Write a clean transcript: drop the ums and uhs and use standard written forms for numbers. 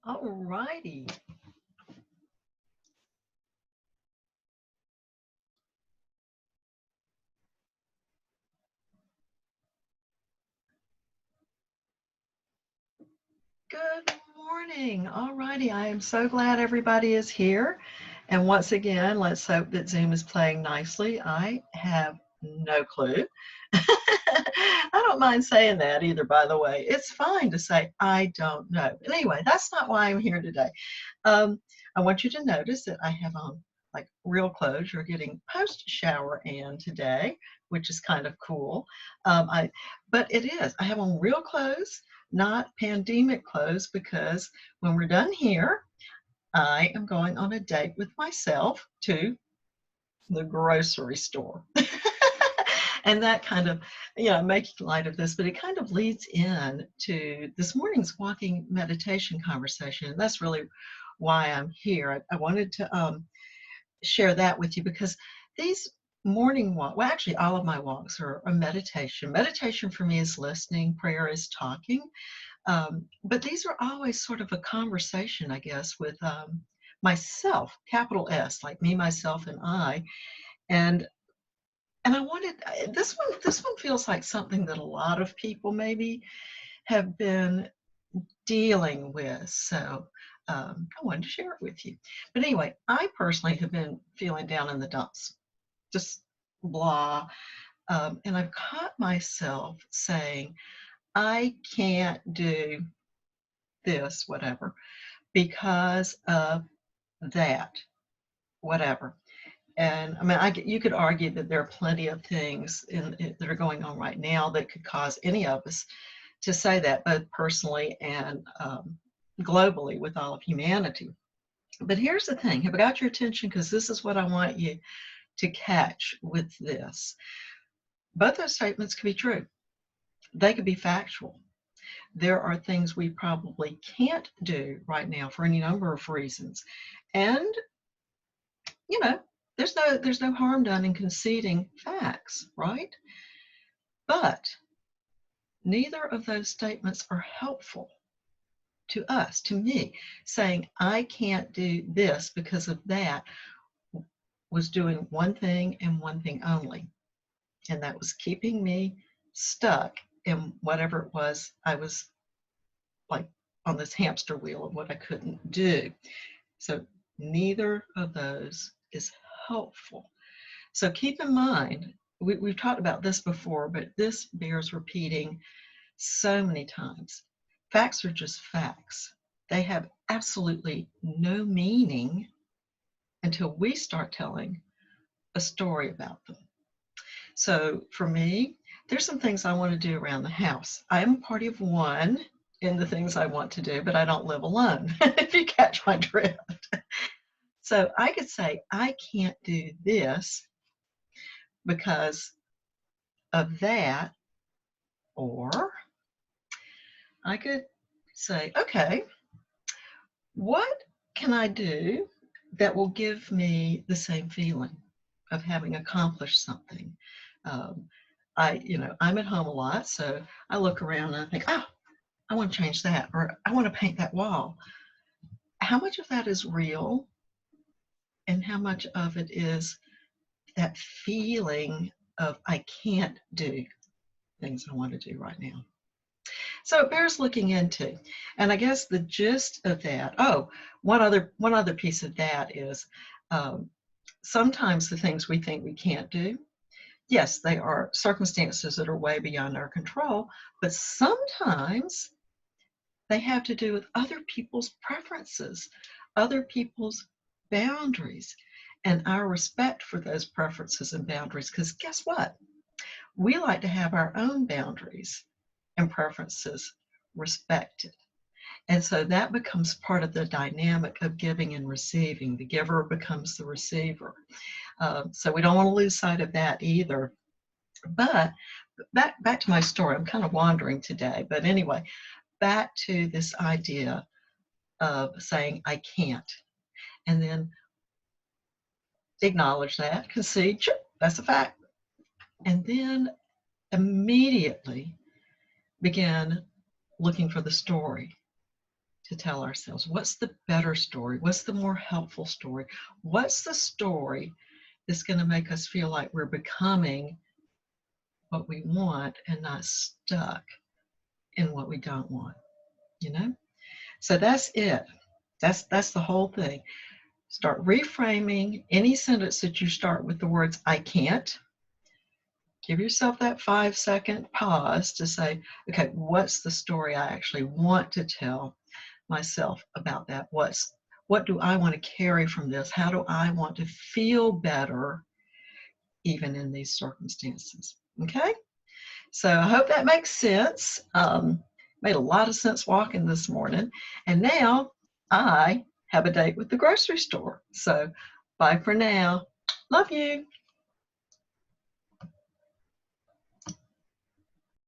All righty. Good morning. All righty. I am so glad everybody is here. And once again, let's hope that Zoom is playing nicely. I have no clue. I don't mind saying that either, by the way. It's fine to say, I don't know. But anyway, that's not why I'm here today. Um, I want you to notice that I have on like real clothes. You're getting post shower in today, which is kind of cool. But it is. I have on real clothes, not pandemic clothes, because when we're done here, I am going on a date with myself to the grocery store. And that kind of, making light of this, but it kind of leads in to this morning's walking meditation conversation. And that's really why I'm here. I wanted to share that with you because these morning walk, well, actually all of my walks are a meditation. Meditation for me is listening, prayer is talking. But these are always sort of a conversation, I guess, with myself, capital S, like me, myself, and I. And and I wanted this one feels like something that a lot of people maybe have been dealing with. So I wanted to share it with you. But anyway, I personally have been feeling down in the dumps, just blah. And I've caught myself saying, I can't do this, whatever, because of that, whatever. And I mean, you could argue that there are plenty of things that are going on right now that could cause any of us to say that, both personally and globally with all of humanity. But here's the thing, have I got your attention? Because this is what I want you to catch with this. Both those statements could be true. They could be factual. There are things we probably can't do right now for any number of reasons. And, you know, there's no harm done in conceding facts, right? But neither of those statements are helpful to us, to me. Saying I can't do this because of that was doing one thing and one thing only, and that was keeping me stuck in whatever it was I was like on this hamster wheel of what I couldn't do. So neither of those is helpful. So keep in mind, we've talked about this before, but this bears repeating so many times. Facts are just facts. They have absolutely no meaning until we start telling a story about them. So for me, there's some things I want to do around the house. I am a party of one in the things I want to do, but I don't live alone, if you catch my drift. So I could say, I can't do this because of that, or I could say, okay, what can I do that will give me the same feeling of having accomplished something? Um, I'm at home a lot, so I look around and I think, oh, I want to change that, or I want to paint that wall. How much of that is real, and how much of it is that feeling of I can't do things I want to do right now? So it bears looking into. And I guess the gist of that, oh, one other piece of that is um, sometimes the things we think we can't do, yes, they are circumstances that are way beyond our control, but sometimes they have to do with other people's preferences, other people's boundaries, and our respect for those preferences and boundaries. Because guess what? We like to have our own boundaries and preferences respected. And so that becomes part of the dynamic of giving and receiving. The giver becomes the receiver. So we don't want to lose sight of that either. But back to my story. I'm kind of wandering today. But anyway, back to this idea of saying I can't. And then acknowledge that, concede, sure, that's a fact. And then immediately begin looking for the story. to tell ourselves? What's the better story? What's the more helpful story? What's the story that's going to make us feel like we're becoming what we want and not stuck in what we don't want, you know? So that's it. That's the whole thing. Start reframing any sentence that you start with the words I can't. Give yourself that 5-second pause to say, okay, what's the story I actually want to tell myself about that? What do I want to carry from this? How do I want to feel better even in these circumstances? Okay? So I hope that makes sense. Made a lot of sense walking this morning. And now I have a date with the grocery store. So bye for now. Love you.